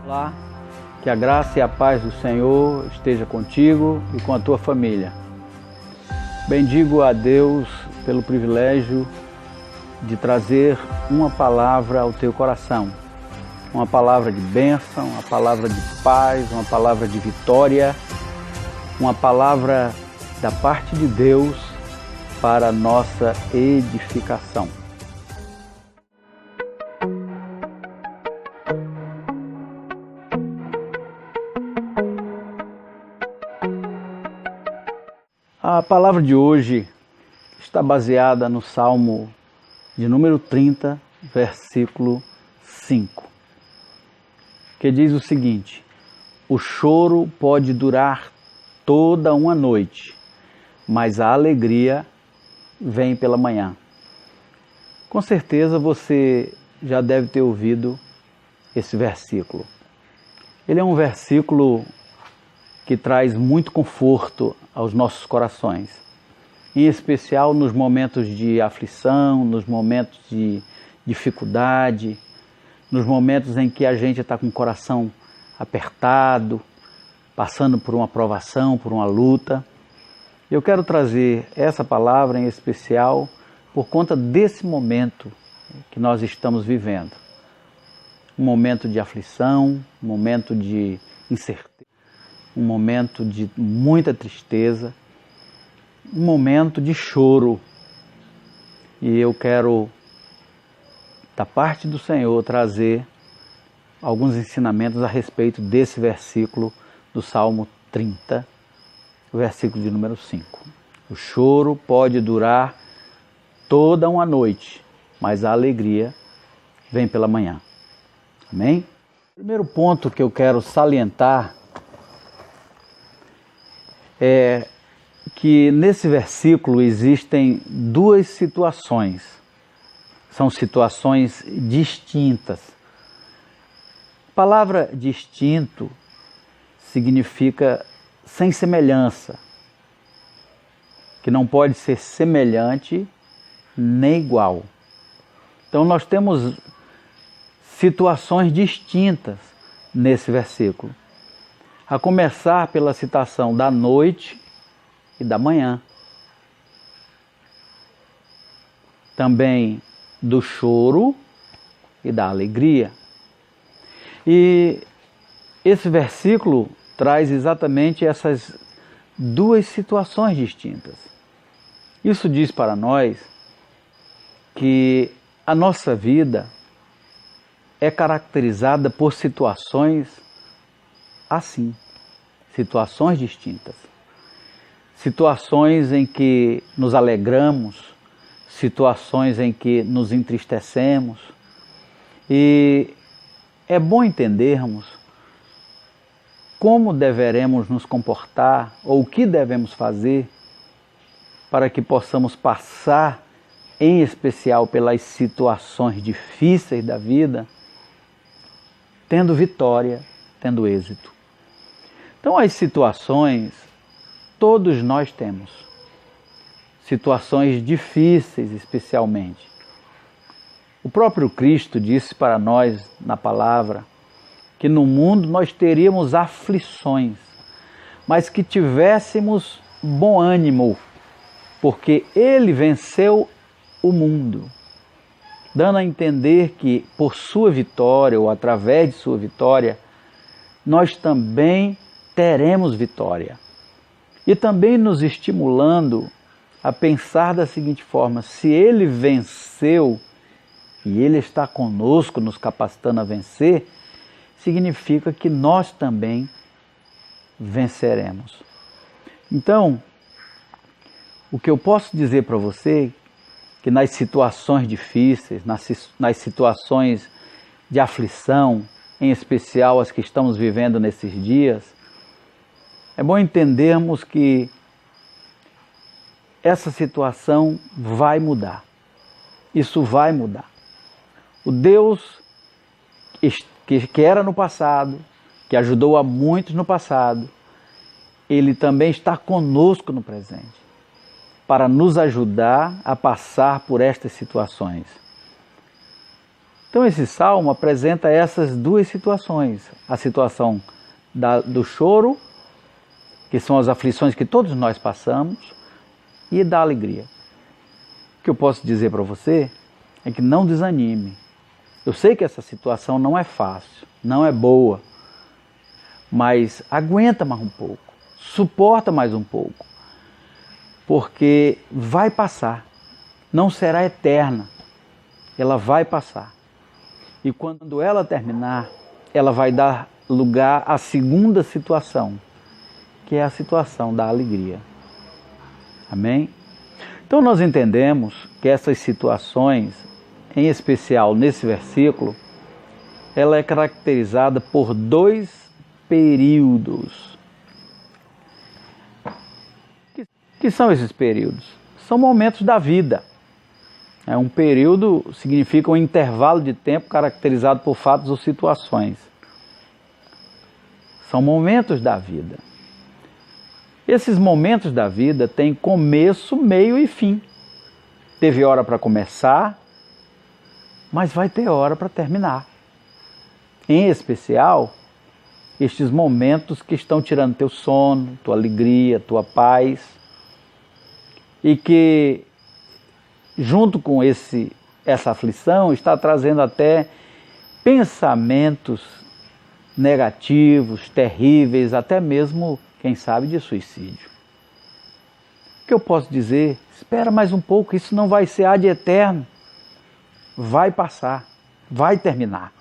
Olá, que a graça e a paz do Senhor esteja contigo e com a tua família. Bendigo a Deus pelo privilégio de trazer uma palavra ao teu coração. Uma palavra de bênção, uma palavra de paz, uma palavra de vitória, uma palavra da parte de Deus para a nossa edificação. A palavra de hoje está baseada no Salmo de número 30, versículo 5, que diz o seguinte: o choro pode durar toda uma noite, mas a alegria vem pela manhã. Com certeza você já deve ter ouvido esse versículo. Ele é um versículo que traz muito conforto aos nossos corações, em especial nos momentos de aflição, nos momentos de dificuldade, nos momentos em que a gente está com o coração apertado, passando por uma provação, por uma luta. Eu quero trazer essa palavra em especial por conta desse momento que nós estamos vivendo. Um momento de aflição, um momento de incerteza, um momento de muita tristeza, um momento de choro. E eu quero, da parte do Senhor, trazer alguns ensinamentos a respeito desse versículo do Salmo 30, versículo de número 5. O choro pode durar toda uma noite, mas a alegria vem pela manhã. Amém? O primeiro ponto que eu quero salientar é que nesse versículo existem duas situações. São situações distintas. A palavra distinto significa sem semelhança, que não pode ser semelhante nem igual. Então nós temos situações distintas nesse versículo. A começar pela citação da noite e da manhã. Também do choro e da alegria. E esse versículo traz exatamente essas duas situações distintas. Isso diz para nós que a nossa vida é caracterizada por situações assim, situações distintas. Situações em que nos alegramos, situações em que nos entristecemos. E é bom entendermos como deveremos nos comportar ou o que devemos fazer para que possamos passar, em especial pelas situações difíceis da vida, tendo vitória, tendo êxito. Então, as situações, todos nós temos. Situações difíceis, especialmente. O próprio Cristo disse para nós, na palavra, que no mundo nós teríamos aflições, mas que tivéssemos bom ânimo, porque Ele venceu o mundo, dando a entender que por sua vitória, ou através de sua vitória, nós também teremos vitória. E também nos estimulando a pensar da seguinte forma: se Ele venceu e Ele está conosco, nos capacitando a vencer, significa que nós também venceremos. Então, o que eu posso dizer para você, que nas situações difíceis, nas situações de aflição, em especial as que estamos vivendo nesses dias, é bom entendermos que essa situação vai mudar. Isso vai mudar. O Deus que era no passado, que ajudou a muitos no passado, Ele também está conosco no presente, para nos ajudar a passar por estas situações. Então esse salmo apresenta essas duas situações. A situação do choro, que são as aflições que todos nós passamos, e da alegria. O que eu posso dizer para você é que não desanime. Eu sei que essa situação não é fácil, não é boa, mas aguenta mais um pouco, suporta mais um pouco, porque vai passar, não será eterna, ela vai passar. E quando ela terminar, ela vai dar lugar à segunda situação, que é a situação da alegria. Amém? Então nós entendemos que essas situações, em especial nesse versículo, ela é caracterizada por dois períodos. Que são esses períodos? São momentos da vida. Um período significa um intervalo de tempo caracterizado por fatos ou situações. São momentos da vida. Esses momentos da vida têm começo, meio e fim. Teve hora para começar, mas vai ter hora para terminar. Em especial, estes momentos que estão tirando teu sono, tua alegria, tua paz, e que, junto com essa aflição, está trazendo até pensamentos negativos, terríveis, até mesmo, quem sabe, de suicídio. O que eu posso dizer? Espera mais um pouco, isso não vai ser ad eterno. Vai passar, vai terminar.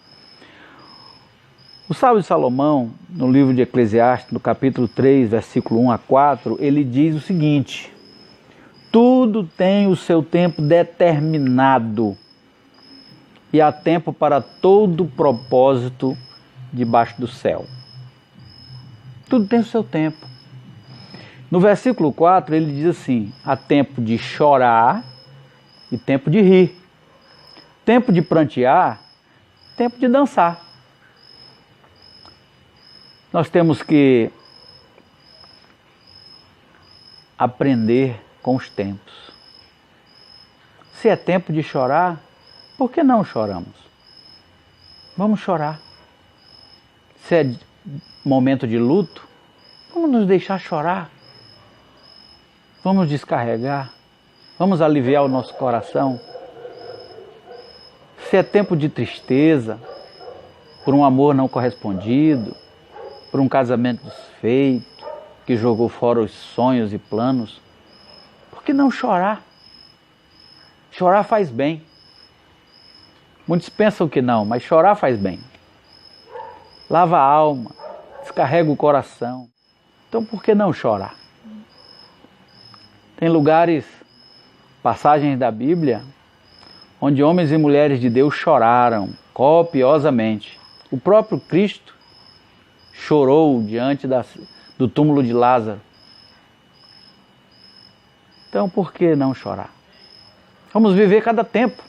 O sábio de Salomão, no livro de Eclesiastes, no capítulo 3, versículo 1 a 4, ele diz o seguinte: tudo tem o seu tempo determinado e há tempo para todo propósito debaixo do céu. Tudo tem o seu tempo. No versículo 4 ele diz assim: há tempo de chorar e tempo de rir. Tempo de prantear, tempo de dançar. Nós temos que aprender com os tempos. Se é tempo de chorar, por que não choramos? Vamos chorar. Se é momento de luto, vamos nos deixar chorar. Vamos descarregar. Vamos aliviar o nosso coração. Se é tempo de tristeza, por um amor não correspondido, por um casamento desfeito, que jogou fora os sonhos e planos, por que não chorar? Chorar faz bem. Muitos pensam que não, mas chorar faz bem. Lava a alma, descarrega o coração. Então por que não chorar? Tem lugares, passagens da Bíblia, onde homens e mulheres de Deus choraram copiosamente. O próprio Cristo chorou diante do túmulo de Lázaro. Então por que não chorar? Vamos viver cada tempo,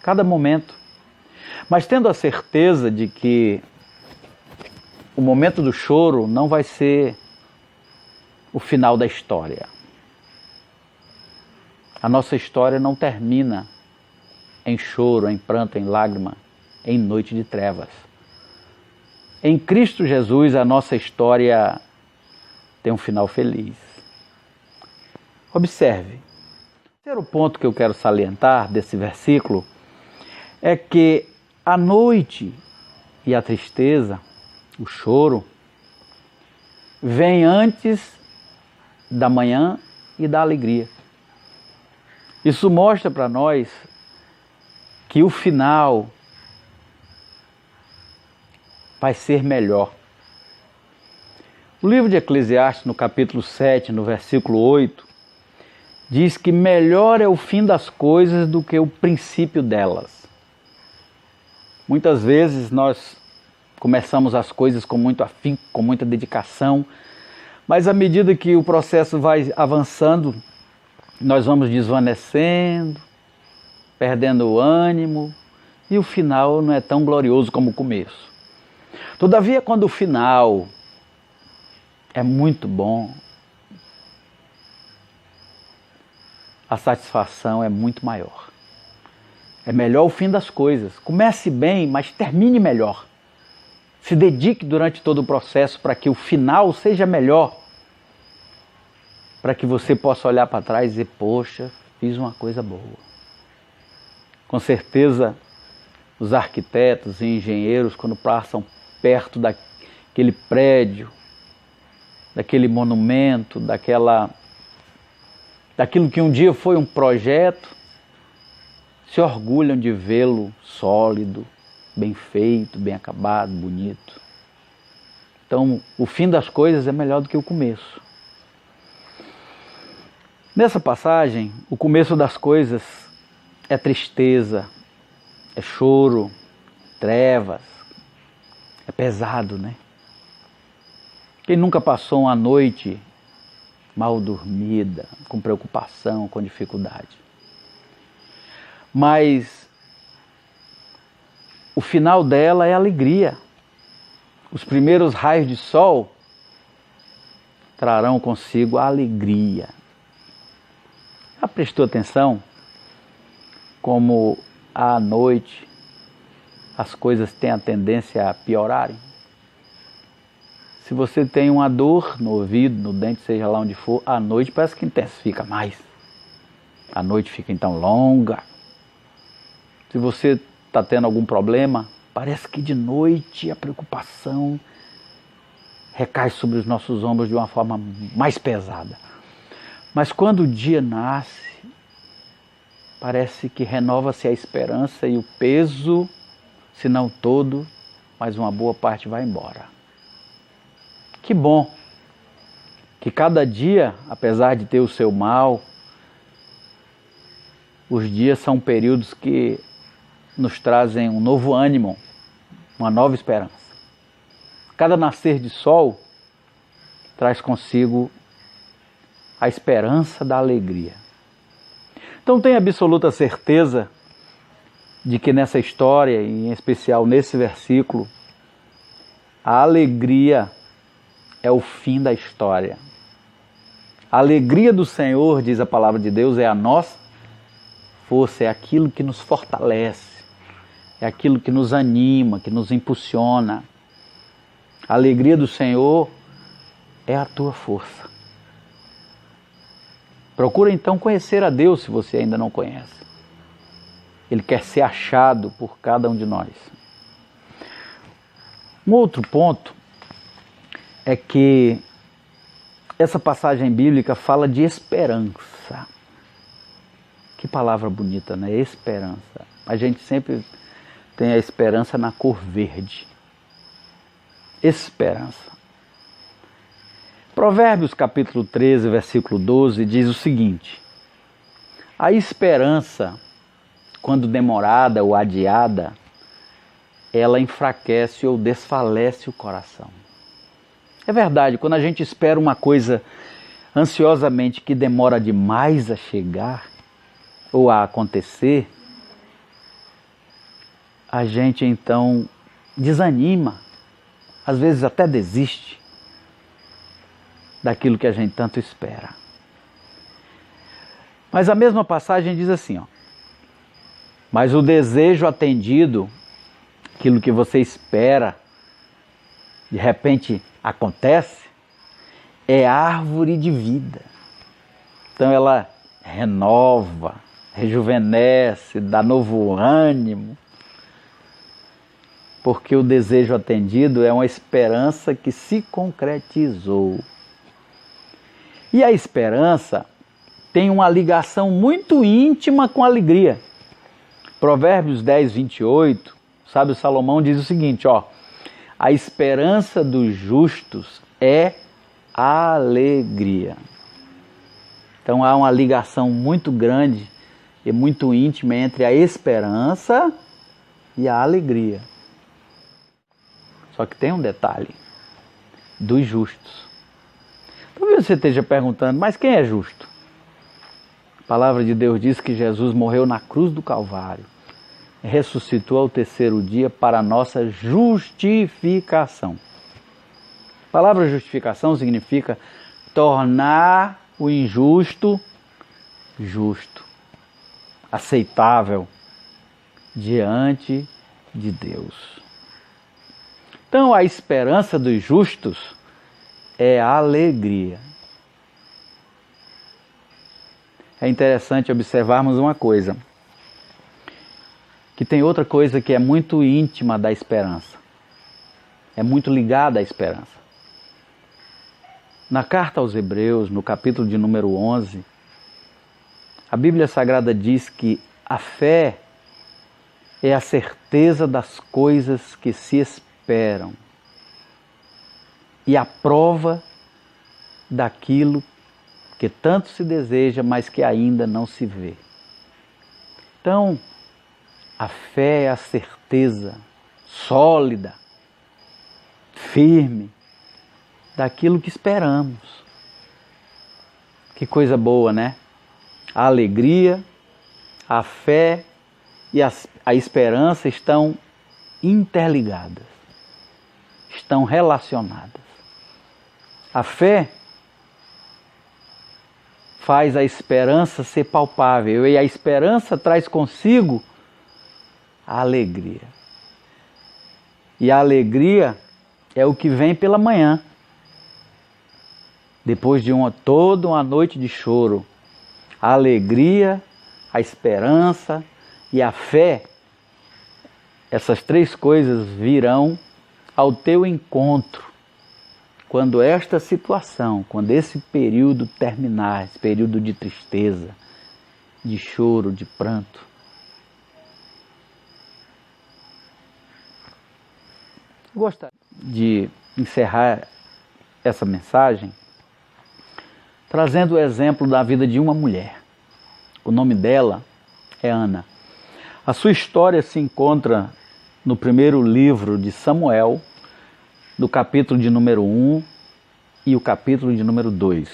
cada momento, mas tendo a certeza de que o momento do choro não vai ser o final da história. A nossa história não termina em choro, em pranto, em lágrima, em noite de trevas. Em Cristo Jesus a nossa história tem um final feliz. Observe. O terceiro ponto que eu quero salientar desse versículo é que a noite e a tristeza, o choro, vem antes da manhã e da alegria. Isso mostra para nós que o final vai ser melhor. O livro de Eclesiastes, no capítulo 7, no versículo 8, diz que melhor é o fim das coisas do que o princípio delas. Muitas vezes nós começamos as coisas com muito afinco, com muita dedicação, mas à medida que o processo vai avançando, nós vamos desvanecendo, perdendo o ânimo, e o final não é tão glorioso como o começo. Todavia, quando o final é muito bom, a satisfação é muito maior. É melhor o fim das coisas. Comece bem, mas termine melhor. Se dedique durante todo o processo para que o final seja melhor. Para que você possa olhar para trás e dizer, poxa, fiz uma coisa boa. Com certeza, os arquitetos e engenheiros, quando passam perto daquele prédio, daquele monumento, daquilo que um dia foi um projeto, se orgulham de vê-lo sólido, bem feito, bem acabado, bonito. Então, o fim das coisas é melhor do que o começo. Nessa passagem, o começo das coisas é tristeza, é choro, trevas, é pesado, né? Quem nunca passou uma noite mal dormida, com preocupação, com dificuldade? Mas o final dela é alegria. Os primeiros raios de sol trarão consigo a alegria. Já prestou atenção como à noite as coisas têm a tendência a piorarem? Se você tem uma dor no ouvido, no dente, seja lá onde for, à noite parece que intensifica mais. A noite fica então longa. Se você está tendo algum problema, parece que de noite a preocupação recai sobre os nossos ombros de uma forma mais pesada. Mas quando o dia nasce, parece que renova-se a esperança e o peso, se não todo, mas uma boa parte vai embora. Que bom que cada dia, apesar de ter o seu mal, os dias são períodos que nos trazem um novo ânimo, uma nova esperança. Cada nascer de sol traz consigo a esperança da alegria. Então tenha absoluta certeza de que nessa história, e em especial nesse versículo, a alegria é o fim da história. A alegria do Senhor, diz a palavra de Deus, é a nossa força, é aquilo que nos fortalece, é aquilo que nos anima, que nos impulsiona. A alegria do Senhor é a tua força. Procura então conhecer a Deus se você ainda não conhece. Ele quer ser achado por cada um de nós. Um outro ponto é que essa passagem bíblica fala de esperança. Que palavra bonita, né? Esperança. A gente sempre tem a esperança na cor verde. Esperança. Provérbios capítulo 13, versículo 12, diz o seguinte: a esperança, quando demorada ou adiada, ela enfraquece ou desfalece o coração. É verdade, quando a gente espera uma coisa ansiosamente que demora demais a chegar ou a acontecer, a gente então desanima, às vezes até desiste daquilo que a gente tanto espera. Mas a mesma passagem diz assim, ó: mas o desejo atendido, aquilo que você espera, de repente acontece, é árvore de vida. Então ela renova, rejuvenesce, dá novo ânimo, porque o desejo atendido é uma esperança que se concretizou. E a esperança tem uma ligação muito íntima com a alegria. Provérbios 10, 28, sábio Salomão diz o seguinte, ó: a esperança dos justos é alegria. Então há uma ligação muito grande e muito íntima entre a esperança e a alegria. Só que tem um detalhe: dos justos. Talvez você esteja perguntando, mas quem é justo? A palavra de Deus diz que Jesus morreu na cruz do Calvário, ressuscitou ao terceiro dia para a nossa justificação. A palavra justificação significa tornar o injusto justo, aceitável, diante de Deus. Então, a esperança dos justos é a alegria. É interessante observarmos uma coisa, que tem outra coisa que é muito íntima da esperança, é muito ligada à esperança. Na carta aos Hebreus, no capítulo de número 11, a Bíblia Sagrada diz que a fé é a certeza das coisas que se esperam e a prova daquilo que tanto se deseja, mas que ainda não se vê. Então, a fé é a certeza sólida, firme, daquilo que esperamos. Que coisa boa, né? A alegria, a fé e a esperança estão interligadas, estão relacionadas. A fé faz a esperança ser palpável e a esperança traz consigo a alegria. E a alegria é o que vem pela manhã, depois de toda uma noite de choro. A alegria, a esperança e a fé, essas três coisas virão ao teu encontro quando esta situação, quando esse período terminar, esse período de tristeza, de choro, de pranto. Gostaria de encerrar essa mensagem trazendo o exemplo da vida de uma mulher. O nome dela é Ana. A sua história se encontra no primeiro livro de Samuel, do capítulo de número 1 e o capítulo de número 2.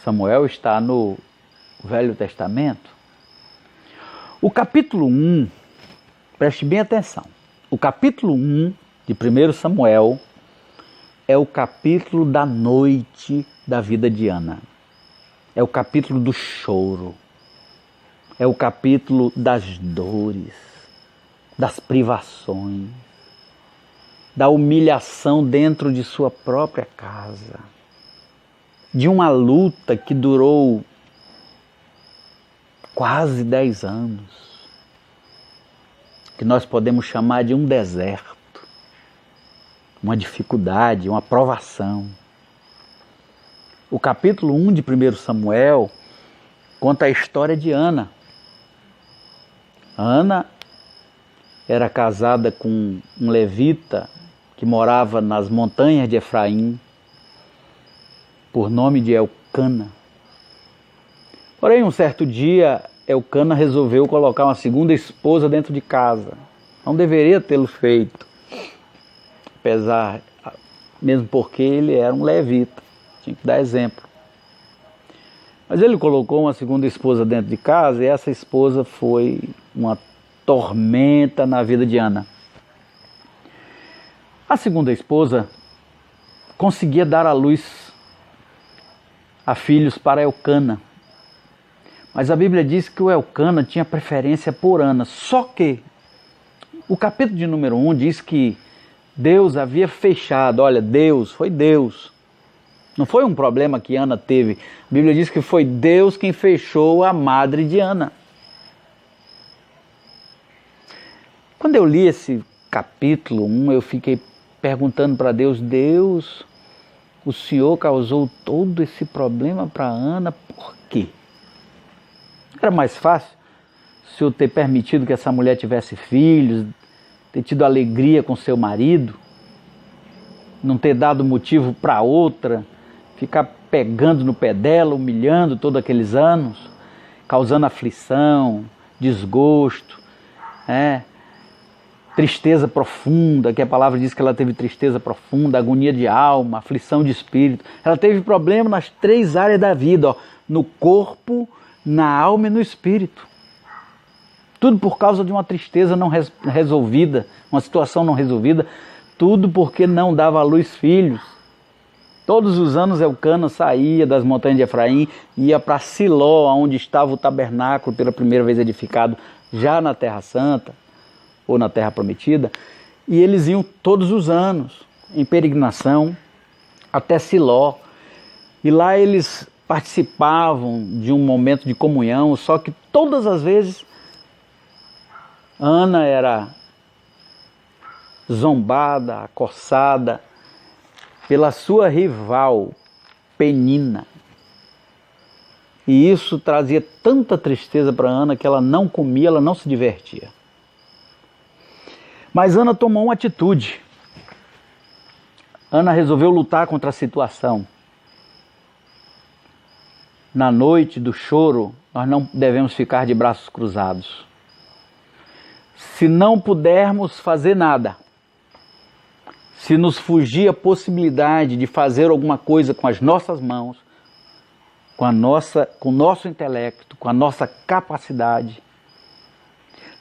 Samuel está no Velho Testamento. O capítulo 1, preste bem atenção, o capítulo 1 de 1 Samuel é o capítulo da noite da vida de Ana. É o capítulo do choro. É o capítulo das dores, das privações, da humilhação dentro de sua própria casa, de uma luta que durou quase 10 anos, que nós podemos chamar de um deserto, uma dificuldade, uma provação. O capítulo 1 de 1 Samuel conta a história de Ana. Ana era casada com um levita que morava nas montanhas de Efraim, por nome de Elcana. Porém, um certo dia, Elcana resolveu colocar uma segunda esposa dentro de casa. Não deveria tê-lo feito, apesar, mesmo porque ele era um levita, tinha que dar exemplo. Mas ele colocou uma segunda esposa dentro de casa e essa esposa foi uma tormenta na vida de Ana. A segunda esposa conseguia dar à luz a filhos para Elcana. Mas a Bíblia diz que o Elcana tinha preferência por Ana. Só que o capítulo de número 1 diz que Deus havia fechado. Olha, foi Deus. Não foi um problema que Ana teve. A Bíblia diz que foi Deus quem fechou a madre de Ana. Quando eu li esse capítulo 1, eu fiquei perguntando para Deus, Deus, o Senhor causou todo esse problema para Ana, por quê? Era mais fácil o Senhor ter permitido que essa mulher tivesse filhos, ter tido alegria com seu marido, não ter dado motivo para outra, ficar pegando no pé dela, humilhando todos aqueles anos, causando aflição, desgosto, tristeza profunda, que a palavra diz que ela teve tristeza profunda, agonia de alma, aflição de espírito. Ela teve problema nas 3 áreas da vida, no corpo, na alma e no espírito. Tudo por causa de uma tristeza não resolvida, uma situação não resolvida, tudo porque não dava à luz filhos. Todos os anos Elcana saía das montanhas de Efraim, ia para Siló, onde estava o tabernáculo pela primeira vez edificado, já na Terra Santa, ou na Terra Prometida, e eles iam todos os anos em peregrinação até Siló, e lá eles participavam de um momento de comunhão, só que todas as vezes Ana era zombada, acossada pela sua rival Penina. E isso trazia tanta tristeza para Ana que ela não comia, ela não se divertia. Mas Ana tomou uma atitude. Ana resolveu lutar contra a situação. Na noite do choro, nós não devemos ficar de braços cruzados. Se não pudermos fazer nada, se nos fugir a possibilidade de fazer alguma coisa com as nossas mãos, com o nosso intelecto, com a nossa capacidade,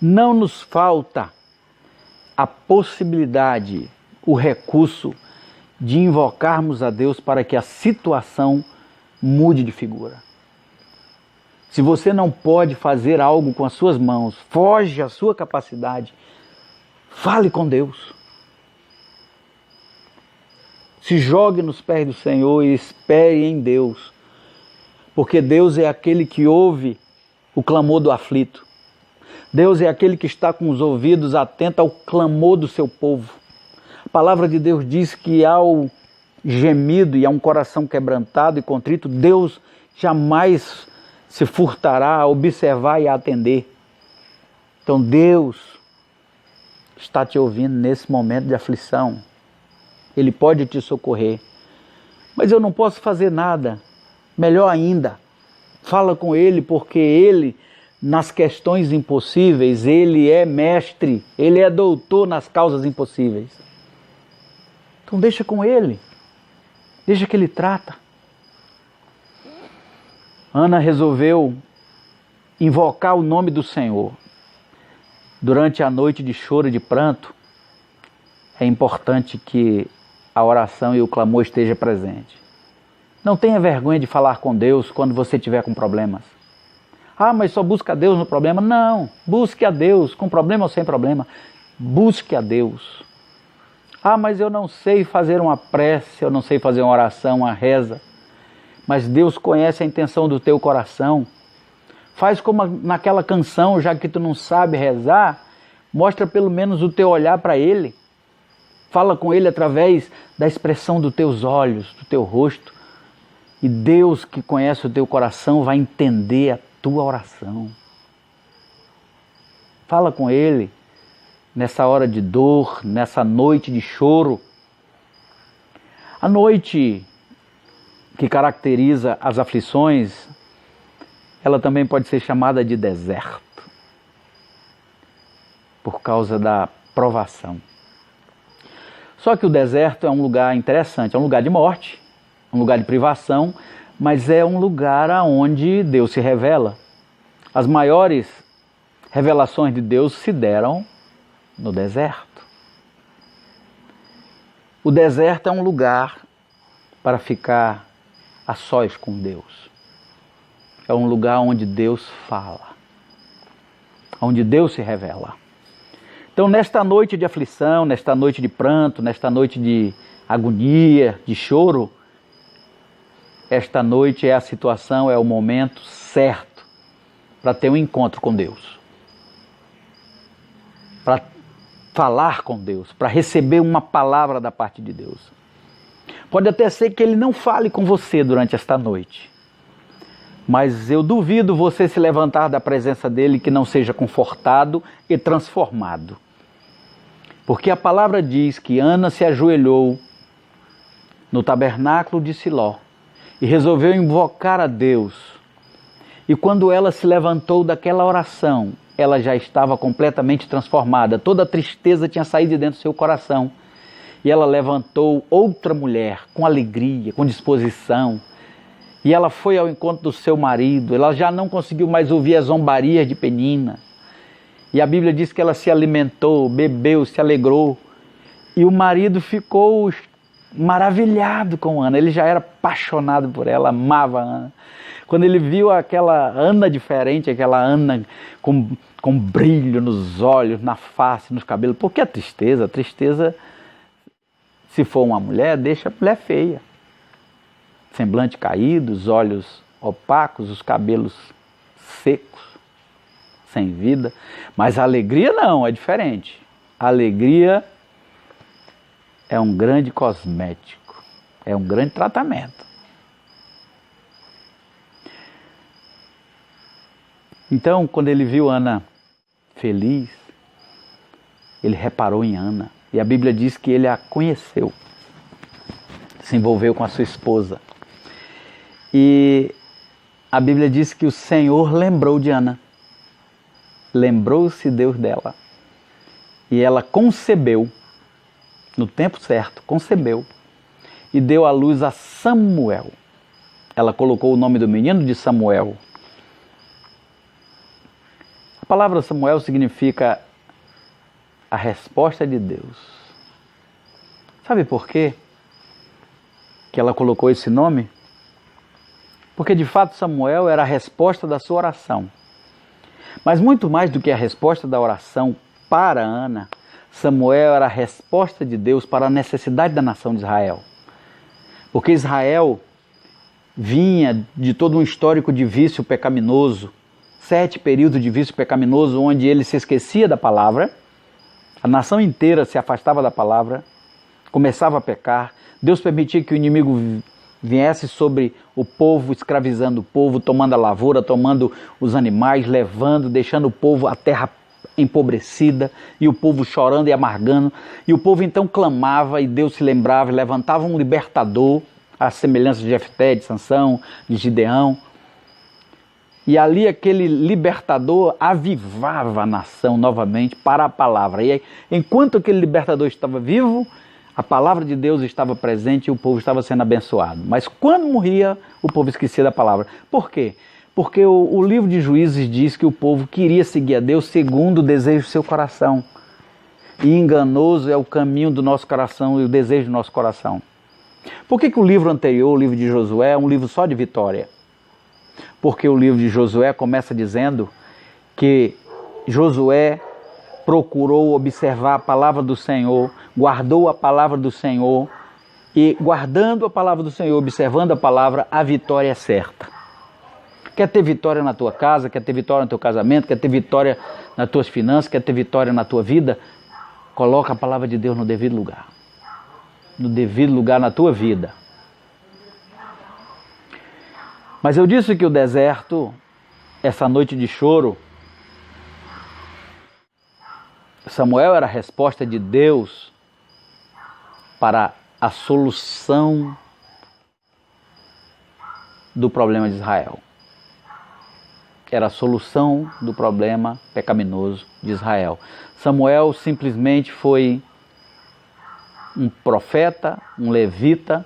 não nos falta a possibilidade, o recurso de invocarmos a Deus para que a situação mude de figura. Se você não pode fazer algo com as suas mãos, foge à sua capacidade, fale com Deus. Se jogue nos pés do Senhor e espere em Deus, porque Deus é aquele que ouve o clamor do aflito. Deus é aquele que está com os ouvidos atentos ao clamor do seu povo. A palavra de Deus diz que ao gemido e a um coração quebrantado e contrito, Deus jamais se furtará a observar e a atender. Então Deus está te ouvindo nesse momento de aflição. Ele pode te socorrer. Mas eu não posso fazer nada. Melhor ainda, fala com Ele, porque Ele, nas questões impossíveis, Ele é mestre, Ele é doutor nas causas impossíveis. Então deixa com Ele, deixa que Ele trata. Ana resolveu invocar o nome do Senhor. Durante a noite de choro e de pranto, é importante que a oração e o clamor estejam presentes. Não tenha vergonha de falar com Deus quando você estiver com problemas. Ah, mas só busca a Deus no problema. Não, busque a Deus, com problema ou sem problema. Busque a Deus. Ah, mas eu não sei fazer uma prece, eu não sei fazer uma oração, uma reza. Mas Deus conhece a intenção do teu coração. Faz como naquela canção, já que tu não sabe rezar, mostra pelo menos o teu olhar para Ele. Fala com Ele através da expressão dos teus olhos, do teu rosto. E Deus, que conhece o teu coração, vai entender a tua oração. Fala com Ele nessa hora de dor, nessa noite de choro. A noite que caracteriza as aflições, ela também pode ser chamada de deserto, por causa da provação. Só que o deserto é um lugar interessante, é um lugar de morte, um lugar de privação, mas é um lugar onde Deus se revela. As maiores revelações de Deus se deram no deserto. O deserto é um lugar para ficar a sós com Deus. É um lugar onde Deus fala, onde Deus se revela. Então, nesta noite de aflição, nesta noite de pranto, nesta noite de agonia, de choro, esta noite é a situação, é o momento certo para ter um encontro com Deus. Para falar com Deus, para receber uma palavra da parte de Deus. Pode até ser que Ele não fale com você durante esta noite, mas eu duvido você se levantar da presença dEle que não seja confortado e transformado. Porque a palavra diz que Ana se ajoelhou no tabernáculo de Siló e resolveu invocar a Deus. E quando ela se levantou daquela oração, ela já estava completamente transformada. Toda a tristeza tinha saído de dentro do seu coração. E ela levantou outra mulher com alegria, com disposição. E ela foi ao encontro do seu marido. Ela já não conseguiu mais ouvir as zombarias de Penina. E a Bíblia diz que ela se alimentou, bebeu, se alegrou. E o marido ficou maravilhado com Ana. Ele já era apaixonado por ela, amava a Ana. Quando ele viu aquela Ana diferente, aquela Ana com com brilho nos olhos, na face, nos cabelos. Por que a tristeza? A tristeza, se for uma mulher, deixa a mulher feia. Semblante caído, os olhos opacos, os cabelos secos, sem vida. Mas a alegria não, é diferente. A alegria é um grande cosmético, é um grande tratamento. Então, quando ele viu Ana feliz, ele reparou em Ana. E a Bíblia diz que ele a conheceu, se envolveu com a sua esposa. E a Bíblia diz que o Senhor lembrou de Ana. Lembrou-se Deus dela. E ela concebeu, no tempo certo, concebeu. E deu à luz a Samuel. Ela colocou o nome do menino de Samuel. A palavra Samuel significa a resposta de Deus. Sabe por quê que ela colocou esse nome? Porque de fato Samuel era a resposta da sua oração. Mas muito mais do que a resposta da oração para Ana, Samuel era a resposta de Deus para a necessidade da nação de Israel. Porque Israel vinha de todo um histórico de vício pecaminoso, 7 períodos de vício pecaminoso onde ele se esquecia da palavra, a nação inteira se afastava da palavra, começava a pecar, Deus permitia que o inimigo viesse sobre o povo, escravizando o povo, tomando a lavoura, tomando os animais, levando, deixando o povo, a terra empobrecida, e o povo chorando e amargando, e o povo então clamava, e Deus se lembrava, e levantava um libertador, à semelhança de Jefté, de Sansão, de Gideão, e ali aquele libertador avivava a nação novamente para a palavra. E aí, enquanto aquele libertador estava vivo, a palavra de Deus estava presente e o povo estava sendo abençoado. Mas quando morria, o povo esquecia da palavra. Por quê? Porque o livro de Juízes diz que o povo queria seguir a Deus segundo o desejo do seu coração. E enganoso é o caminho do nosso coração e o desejo do nosso coração. Por que o livro anterior, o livro de Josué, é um livro só de vitória? Porque o livro de Josué começa dizendo que Josué procurou observar a palavra do Senhor, guardou a palavra do Senhor, e guardando a palavra do Senhor, observando a palavra, a vitória é certa. Quer ter vitória na tua casa, quer ter vitória no teu casamento, quer ter vitória nas tuas finanças, quer ter vitória na tua vida, coloca a palavra de Deus no devido lugar. No devido lugar na tua vida. Mas eu disse que o deserto, essa noite de choro, Samuel era a resposta de Deus para a solução do problema de Israel. Era a solução do problema pecaminoso de Israel. Samuel simplesmente foi um profeta, um levita,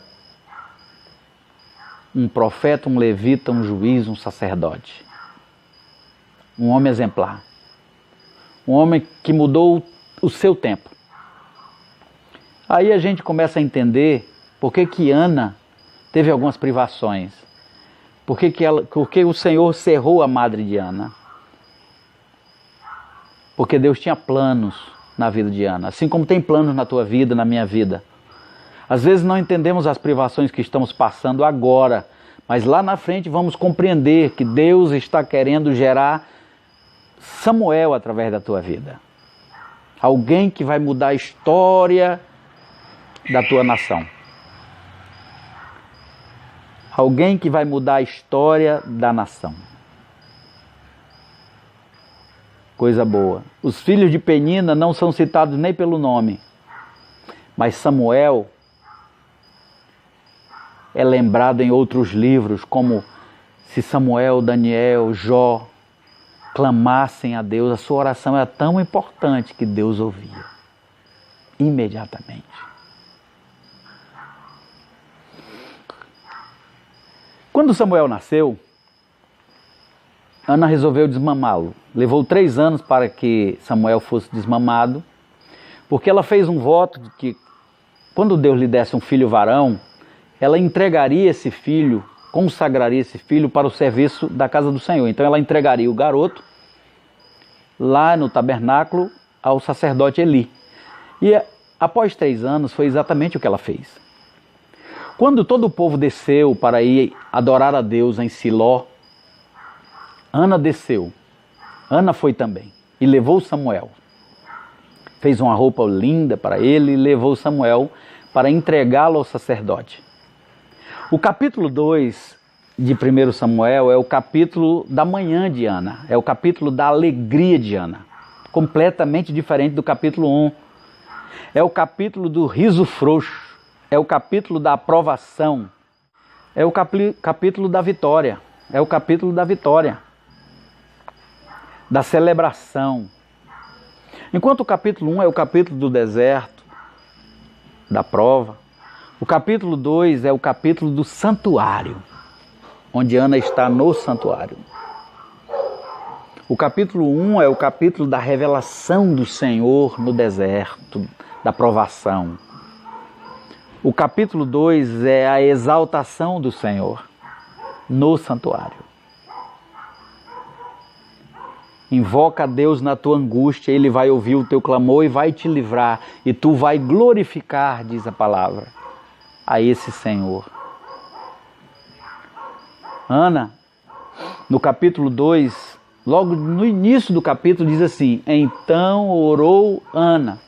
um juiz, um sacerdote. Um homem exemplar. Um homem que mudou o seu tempo. Aí a gente começa a entender por que Ana teve algumas privações. Por que o Senhor cerrou a madre de Ana. Porque Deus tinha planos na vida de Ana. Assim como tem planos na tua vida, na minha vida. Às vezes não entendemos as privações que estamos passando agora, mas lá na frente vamos compreender que Deus está querendo gerar Samuel através da tua vida. Alguém que vai mudar a história da tua nação. Alguém que vai mudar a história da nação. Coisa boa. Os filhos de Penina não são citados nem pelo nome, mas Samuel é lembrado em outros livros, como se Samuel, Daniel, Jó clamassem a Deus, a sua oração era tão importante que Deus ouvia imediatamente. Quando Samuel nasceu, Ana resolveu desmamá-lo. Levou 3 anos para que Samuel fosse desmamado, porque ela fez um voto de que quando Deus lhe desse um filho varão, ela entregaria esse filho, consagraria esse filho para o serviço da casa do Senhor. Então ela entregaria o garoto lá no tabernáculo ao sacerdote Eli. E após 3 anos foi exatamente o que ela fez. Quando todo o povo desceu para ir adorar a Deus em Siló, Ana desceu. Ana foi também e levou Samuel. Fez uma roupa linda para ele e levou Samuel para entregá-lo ao sacerdote. O capítulo 2 de 1 Samuel é o capítulo da manhã de Ana, é o capítulo da alegria de Ana, completamente diferente do capítulo 1. É o capítulo do riso frouxo, é o capítulo da aprovação, é o capítulo da vitória, é o capítulo da vitória, da celebração. Enquanto o capítulo 1 é o capítulo do deserto, da prova, o capítulo 2 é o capítulo do santuário, onde Ana está no santuário. O capítulo 1 é o capítulo da revelação do Senhor no deserto, da provação. O capítulo 2 é a exaltação do Senhor no santuário. Invoca a Deus na tua angústia, Ele vai ouvir o teu clamor e vai te livrar. E tu vai glorificar, diz a palavra, a esse Senhor. Ana, no capítulo 2, logo no início do capítulo, diz assim: então orou Ana.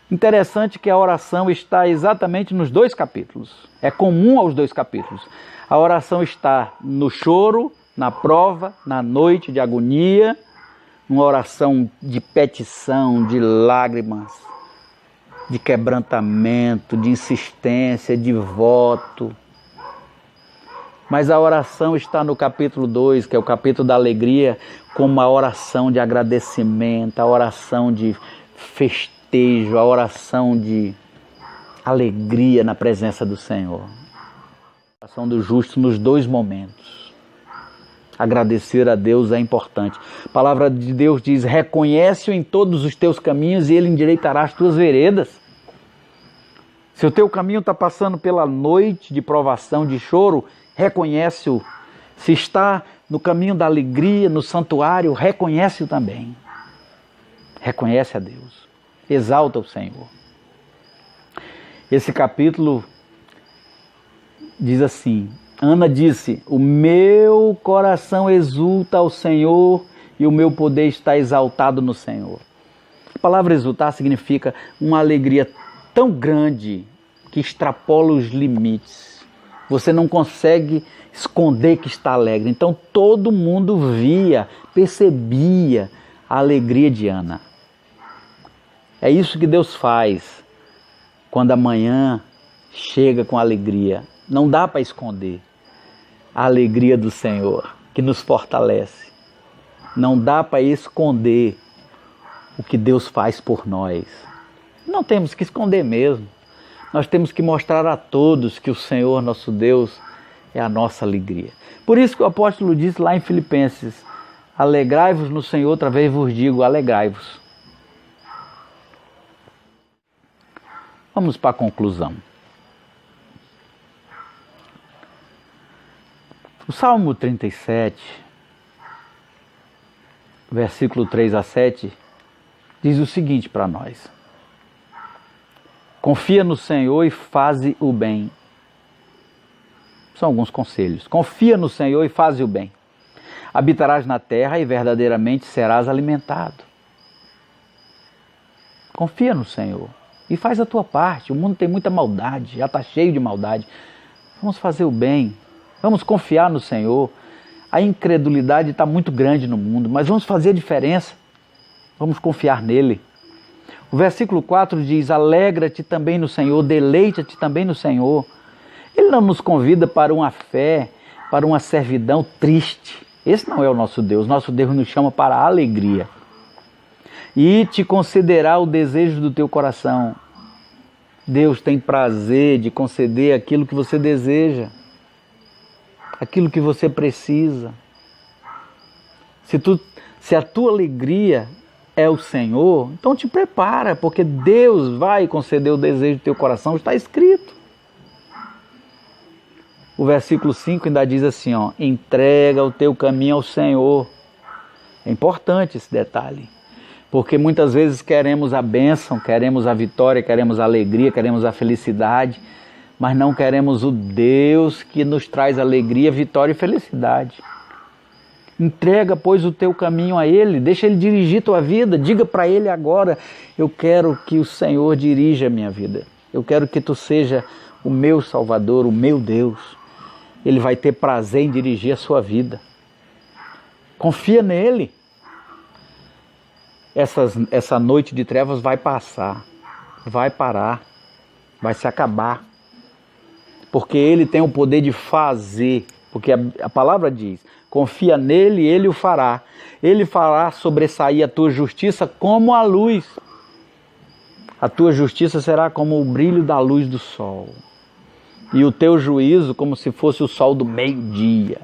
Interessante que a oração está exatamente nos 2 capítulos. É comum aos 2 capítulos. A oração está no choro, na prova, na noite de agonia, uma oração de petição, de lágrimas, de quebrantamento, de insistência, de voto. Mas a oração está no capítulo 2, que é o capítulo da alegria, como a oração de agradecimento, a oração de festejo, a oração de alegria na presença do Senhor. A oração do justo nos 2 momentos. Agradecer a Deus é importante. A palavra de Deus diz: reconhece-o em todos os teus caminhos e Ele endireitará as tuas veredas. Se o teu caminho está passando pela noite de provação, de choro, reconhece-o. Se está no caminho da alegria, no santuário, reconhece-o também. Reconhece a Deus. Exalta o Senhor. Esse capítulo diz assim: Ana disse: o meu coração exulta ao Senhor e o meu poder está exaltado no Senhor. A palavra exultar significa uma alegria tão grande que extrapola os limites. Você não consegue esconder que está alegre. Então todo mundo via, percebia a alegria de Ana. É isso que Deus faz quando a manhã chega com alegria. Não dá para esconder a alegria do Senhor que nos fortalece. Não dá para esconder o que Deus faz por nós. Não temos que esconder mesmo. Nós temos que mostrar a todos que o Senhor, nosso Deus, é a nossa alegria. Por isso que o apóstolo disse lá em Filipenses: alegrai-vos no Senhor, outra vez vos digo, alegrai-vos. Vamos para a conclusão. O Salmo 37, versículo 3 a 7, diz o seguinte para nós: confia no Senhor e faze o bem. São alguns conselhos. Confia no Senhor e faze o bem. Habitarás na terra e verdadeiramente serás alimentado. Confia no Senhor e faz a tua parte. O mundo tem muita maldade, já está cheio de maldade. Vamos fazer o bem. Vamos confiar no Senhor. A incredulidade está muito grande no mundo, mas vamos fazer a diferença. Vamos confiar nele. O versículo 4 diz: alegra-te também no Senhor, deleita-te também no Senhor. Ele não nos convida para uma fé, para uma servidão triste. Esse não é o nosso Deus. Nosso Deus nos chama para a alegria. E te concederá o desejo do teu coração. Deus tem prazer de conceder aquilo que você deseja, aquilo que você precisa. Se a tua alegria é o Senhor, então te prepara, porque Deus vai conceder o desejo do teu coração, está escrito. O versículo 5 ainda diz assim, entrega o teu caminho ao Senhor, É importante esse detalhe, porque muitas vezes queremos a bênção, queremos a vitória, queremos a alegria, queremos a felicidade, mas não queremos o Deus que nos traz alegria, vitória e felicidade. Entrega, pois, o teu caminho a Ele, deixa Ele dirigir tua vida, diga para Ele agora, eu quero que o Senhor dirija a minha vida, eu quero que Tu seja o meu Salvador, o meu Deus. Ele vai ter prazer em dirigir a sua vida. Confia nele. Essa noite de trevas vai passar, vai parar, vai se acabar. Porque Ele tem o poder de fazer, porque a palavra diz, confia nele e Ele o fará. Ele fará sobressair a tua justiça como a luz. A tua justiça será como o brilho da luz do sol. E o teu juízo como se fosse o sol do meio-dia.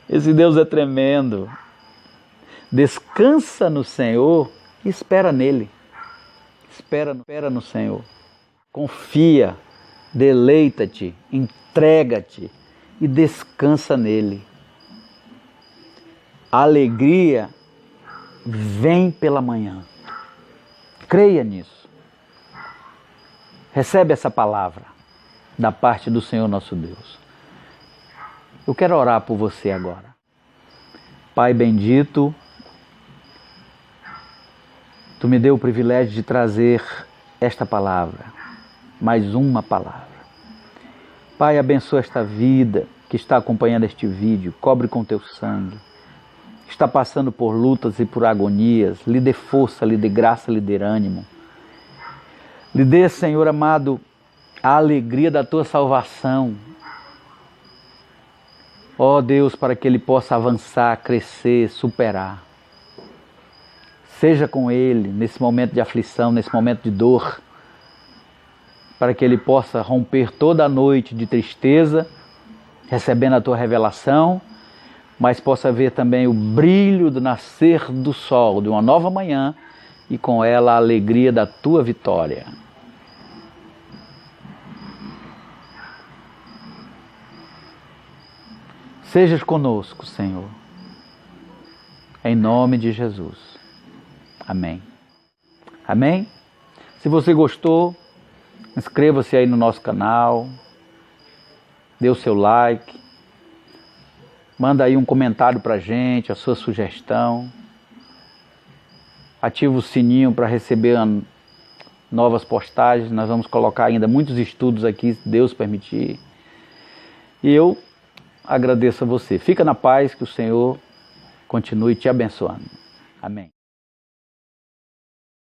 Esse Deus é tremendo. Descansa no Senhor e espera nele. Espera no Senhor. Confia, deleita-te, entrega-te e descansa nele. A alegria vem pela manhã. Creia nisso. Recebe essa palavra da parte do Senhor nosso Deus. Eu quero orar por você agora. Pai bendito, Tu me deu o privilégio de trazer esta palavra, mais uma palavra. Pai, abençoa esta vida que está acompanhando este vídeo, cobre com Teu sangue. Está passando por lutas e por agonias, lhe dê força, lhe dê graça, lhe dê ânimo. Lhe dê, Senhor amado, a alegria da Tua salvação. Ó Deus, para que ele possa avançar, crescer, superar. Seja com ele nesse momento de aflição, nesse momento de dor, para que ele possa romper toda a noite de tristeza, recebendo a Tua revelação, mas possa ver também o brilho do nascer do sol, de uma nova manhã, e com ela a alegria da Tua vitória. Sejas conosco, Senhor, em nome de Jesus. Amém. Amém? Se você gostou, inscreva-se aí no nosso canal, dê o seu like, manda aí um comentário pra gente, a sua sugestão, ativa o sininho para receber novas postagens, nós vamos colocar ainda muitos estudos aqui, se Deus permitir. E eu agradeço a você. Fica na paz, que o Senhor continue te abençoando. Amém.